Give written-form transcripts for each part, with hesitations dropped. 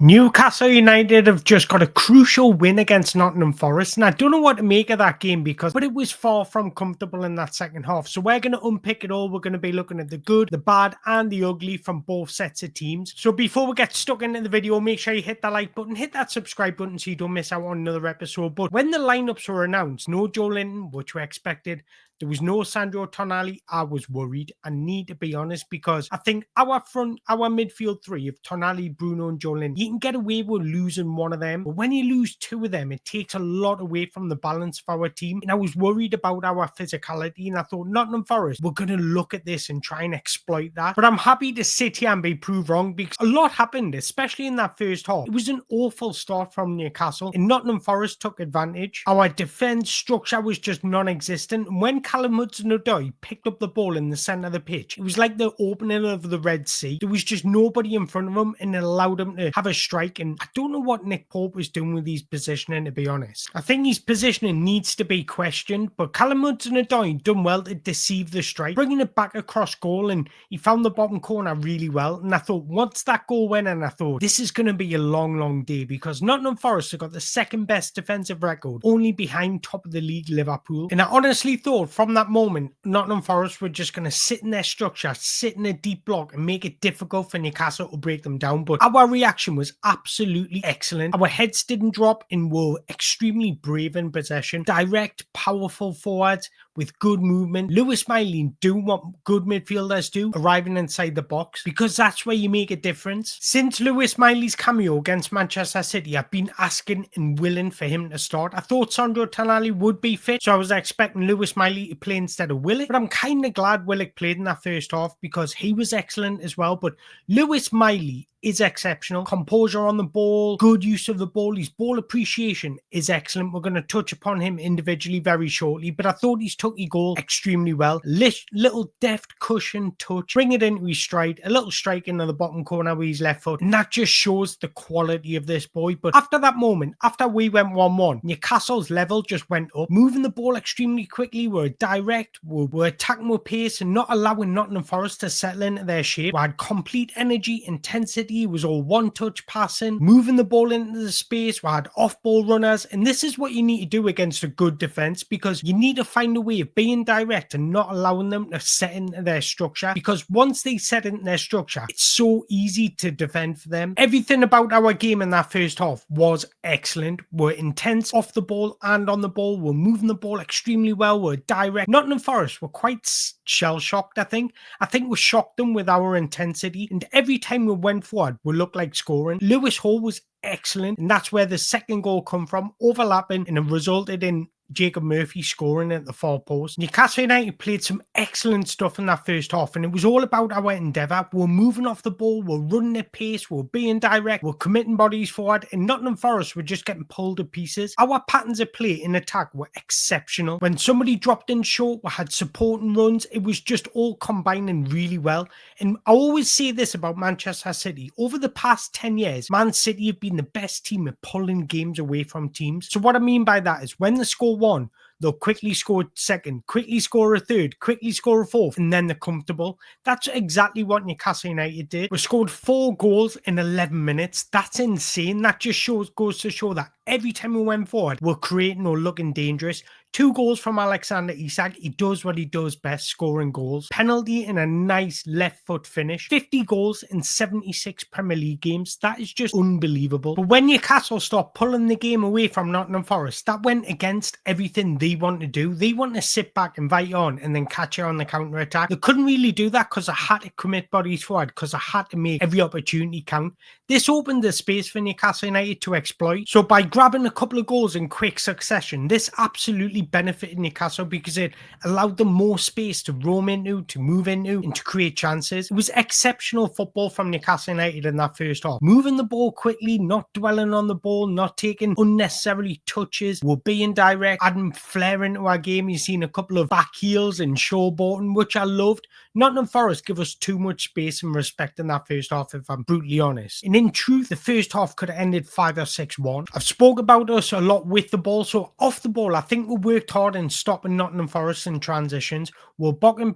Newcastle United have just got a crucial win against Nottingham Forest, and I don't know what to make of that game but it was far from comfortable in that second half. So we're going to unpick it all. We're going to be looking at the good, the bad, and the ugly from both sets of teams. So before we get stuck into the video, make sure you hit that like button, hit that subscribe button so you don't miss out on another episode. But when the lineups were announced, no Joe Linton, which we expected, there was no Sandro Tonali. I was worried. I need to be honest because I think our midfield three of Tonali, Bruno, and Joe Linton, you can get away with losing one of them. But when you lose two of them, it takes a lot away from the balance of our team. And I was worried about our physicality. And I thought Nottingham Forest, we're going to look at this and try and exploit that. But I'm happy to sit here and be proved wrong because a lot happened, especially in that first half. It was an awful start from Newcastle. And Nottingham Forest took advantage. Our defence structure was just non-existent. And when Callum Hudson-Odoi picked up the ball in the centre of the pitch, it was like the opening of the Red Sea. There was just nobody in front of him and it allowed him to have a strike. And I don't know what Nick Pope was doing with his positioning, to be honest. I think his positioning needs to be questioned, but Callum Hudson-Odoi done well to deceive the strike, bringing it back across goal, and he found the bottom corner really well. And I thought once that goal went in, I thought this is going to be a long day because Nottingham Forest have got the second best defensive record, only behind top of the league Liverpool. And I honestly thought from that moment, Nottingham Forest were just going to sit in their structure, sit in a deep block and make it difficult for Newcastle to break them down. But our reaction was absolutely excellent. Our heads didn't drop and were extremely brave in possession. Direct, powerful forwards with good movement. Lewis Miley do what good midfielders do, arriving inside the box, because that's where you make a difference. Since Lewis Miley's cameo against Manchester City, I've been asking and willing for him to start. I thought Sandro Tonali would be fit, so I was expecting Lewis Miley to play instead of Willock, but I'm kind of glad Willock played in that first half because he was excellent as well. But Lewis Miley is exceptional. Composure on the ball, good use of the ball, his ball appreciation is excellent. We're going to touch upon him individually very shortly, but I thought he's took his goal extremely well. Little deft cushion touch, bring it into his stride, a little strike into the bottom corner with his left foot, and that just shows the quality of this boy. But after that moment, after we went 1-1, Newcastle's level just went up, moving the ball extremely quickly. We're direct, we're attacking with pace and not allowing Nottingham Forest to settle into their shape. We had complete energy, intensity. It was all one-touch passing, moving the ball into the space. We had off-ball runners, and this is what you need to do against a good defense because you need to find a way of being direct and not allowing them to set into their structure, because once they set into their structure, it's so easy to defend for them. Everything about our game in that first half was excellent. We're intense off the ball and on the ball. We're moving the ball extremely well. We're direct. Nottingham Forest were quite shell-shocked, I think. We shocked them with our intensity, and every time we went forward, we looked like scoring. Lewis Hall was excellent, and that's where the second goal come from, overlapping, and it resulted in Jacob Murphy scoring at the far post. Newcastle United played some excellent stuff in that first half, and it was all about our endeavour. We're moving off the ball, we're running at pace, we're being direct, we're committing bodies forward, and Nottingham Forest were just getting pulled to pieces. Our patterns of play in attack were exceptional. When somebody dropped in short, we had supporting runs. It was just all combining really well. And I always say this about Manchester City. Over the past 10 years, Man City have been the best team at pulling games away from teams. So what I mean by that is when the score one, they'll quickly score second, quickly score a third, quickly score a fourth, and then they're comfortable. That's exactly what Newcastle United did. We scored 4 goals in 11 minutes. That's insane. That just goes to show that every time we went forward, we're creating or looking dangerous. 2 goals from Alexander Isak. He does what he does best, scoring goals. Penalty and a nice left foot finish. 50 goals in 76 Premier League games. That is just unbelievable. But when Newcastle stopped pulling the game away from Nottingham Forest, that went against everything they want to do. They want to sit back, invite on, and then catch you on the counter-attack. They couldn't really do that because I had to commit bodies forward, because I had to make every opportunity count. This opened the space for Newcastle United to exploit. So by grabbing a couple of goals in quick succession, this absolutely benefited Newcastle because it allowed them more space to roam into, to move into, and to create chances. It was exceptional football from Newcastle United in that first half. Moving the ball quickly, not dwelling on the ball, not taking unnecessarily touches. We're being direct, adding flair flair into our game. You've seen a couple of back heels and showboating, which I loved. Nottingham Forest give us too much space and respect in that first half, if I'm brutally honest. And in truth, the first half could have ended 5 or 6-1. I've spoke about us a lot with the ball, so off the ball, I think we worked hard in stopping Nottingham Forest in transitions. We're blocking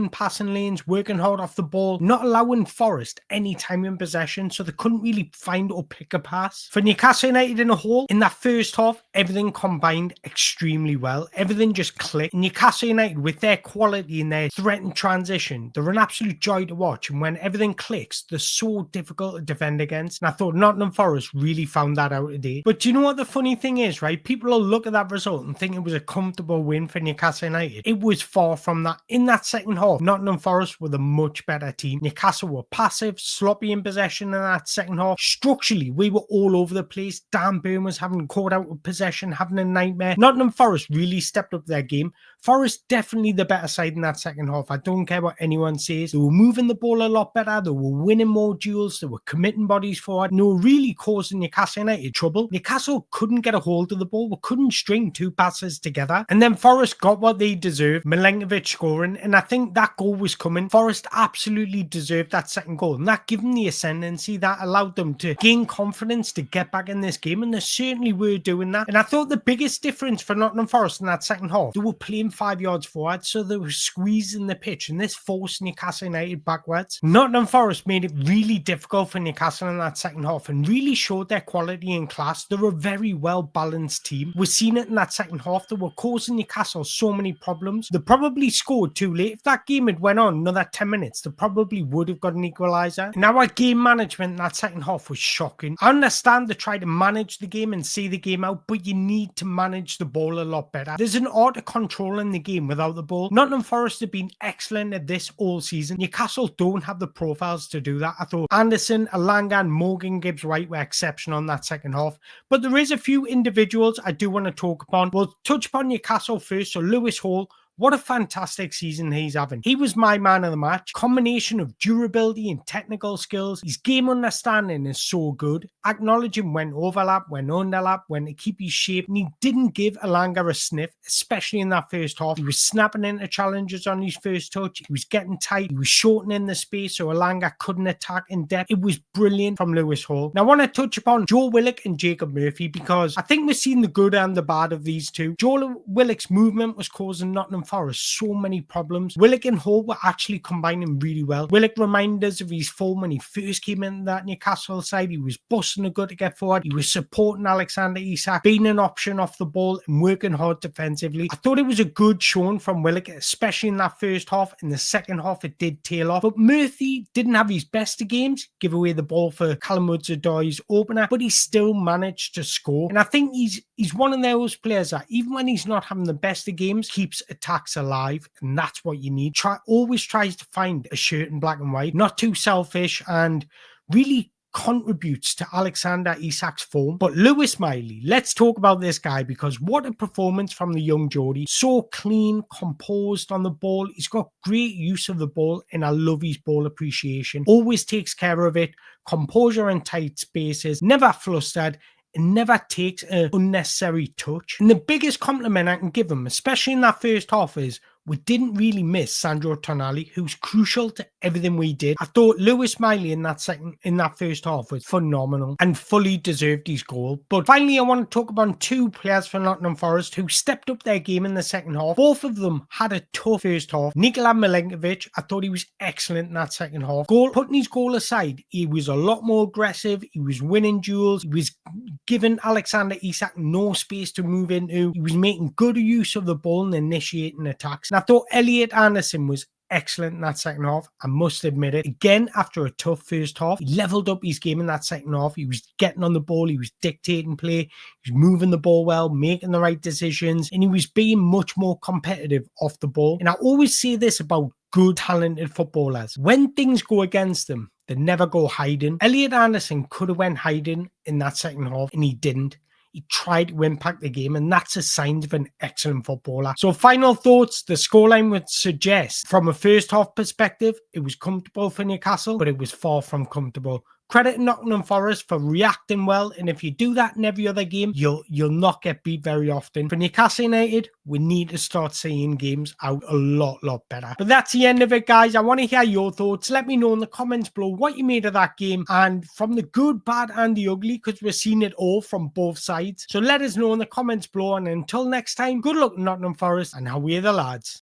passing lanes, working hard off the ball, not allowing Forest any time in possession, so they couldn't really find or pick a pass. For Newcastle United in a whole, in that first half, everything combined extremely well. Everything just clicked. Newcastle United, with their quality and their threat and transition, they're an absolute joy to watch, and when everything clicks, they're so difficult to defend against. And I thought Nottingham Forest really found that out today. But do you know what the funny thing is, right? People will look at that result and think it was a comfortable win for Newcastle United. It was far from that. In that second half, Nottingham Forest were the much better team. Newcastle were passive, sloppy in possession in that second half. Structurally, we were all over the place. Dan Burn was having caught out of possession, having a nightmare. Nottingham Forest really stepped up their game. Forest definitely the better side in that second half. I don't care what anyone says. They were moving the ball a lot better. They were winning more duels. They were committing bodies forward. And they were really causing Newcastle United trouble. Newcastle couldn't get a hold of the ball. We couldn't string two passes together. And then Forest got what they deserved. Milenkovic scoring. And I think that goal was coming. Forest absolutely deserved that second goal. And that gave them the ascendancy. That allowed them to gain confidence to get back in this game. And they certainly were doing that. And I thought the biggest difference for Nottingham Forest in that second half, they were playing 5 yards forward, so they were squeezing the pitch, and this forced Newcastle United backwards. Nottingham Forest made it really difficult for Newcastle in that second half and really showed their quality and class. They were a very well-balanced team. We've seen it in that second half. They were causing Newcastle so many problems. They probably scored too late. If that game had went on another 10 minutes, they probably would have got an equaliser. And our game management in that second half was shocking. I understand they try to manage the game and see the game out, but you need to manage the ball a lot better. There's an art of controlling the game without the ball. Nottingham Forest have been excellent at this all season. Newcastle don't have the profiles to do that. I thought Anderson, Alanga and Morgan Gibbs-White were exceptional in that second half. But there is a few individuals I do want to talk upon. We'll touch upon Newcastle first. So Lewis Hall, what a fantastic season he's having. He was my man of the match. Combination of durability and technical skills. His game understanding is so good. Acknowledging when overlap, when underlap, when to keep his shape. And he didn't give Alanga a sniff, especially in that first half. He was snapping into challenges on his first touch. He was getting tight. He was shortening the space so Alanga couldn't attack in depth. It was brilliant from Lewis Hall. Now I want to touch upon Joe Willock and Jacob Murphy because I think we've seen the good and the bad of these two. Joe Willock's movement was causing Nottingham Forest so many problems. Willock and Hall were actually combining really well. Willock reminded us of his form when he first came in that Newcastle side. He was busting a good to get forward. He was supporting Alexander Isak, being an option off the ball and working hard defensively. I thought it was a good showing from Willock, especially in that first half. In the second half, it did tail off. But Murphy didn't have his best of games, give away the ball for Callum Hudson-Odoi's opener, but he still managed to score. And I think he's one of those players that even when he's not having the best of games, keeps attacking alive, and that's what you need. Always tries to find a shirt in black and white, not too selfish, and really contributes to Alexander Isak's form. But Lewis Miley, let's talk about this guy because what a performance from the young Geordie. So clean, composed on the ball. He's got great use of the ball, and I love his ball appreciation. Always takes care of it. Composure in tight spaces, never flustered, and never takes an unnecessary touch. And the biggest compliment I can give him, especially in that first half, is we didn't really miss Sandro Tonali, who's crucial to everything we did. I thought Lewis Miley in that first half was phenomenal and fully deserved his goal. But finally, I want to talk about two players for Nottingham Forest who stepped up their game in the second half. Both of them had a tough first half. Nikola Milenkovic, I thought he was excellent in that second half. Putting his goal aside, he was a lot more aggressive. He was winning duels. He was giving Alexander Isak no space to move into. He was making good use of the ball and initiating attacks. And I thought Elliot Anderson was excellent in that second half. I must admit it. Again, after a tough first half, he leveled up his game in that second half. He was getting on the ball. He was dictating play. He was moving the ball well, making the right decisions, and he was being much more competitive off the ball. And I always say this about good, talented footballers. When things go against them, they never go hiding. Elliot Anderson could have went hiding in that second half, and he didn't. He tried to impact the game, and that's a sign of an excellent footballer. So final thoughts, the scoreline would suggest from a first half perspective, it was comfortable for Newcastle, but it was far from comfortable credit Nottingham Forest for reacting well, and if you do that in every other game, you'll not get beat very often. For Newcastle United, we need to start seeing games out a lot better. But that's the end of it, guys. I want to hear your thoughts. Let me know in the comments below what you made of that game, and from the good, bad, and the ugly, because we're seeing it all from both sides. So let us know in the comments below, and until next time, good luck Nottingham Forest, and away the lads.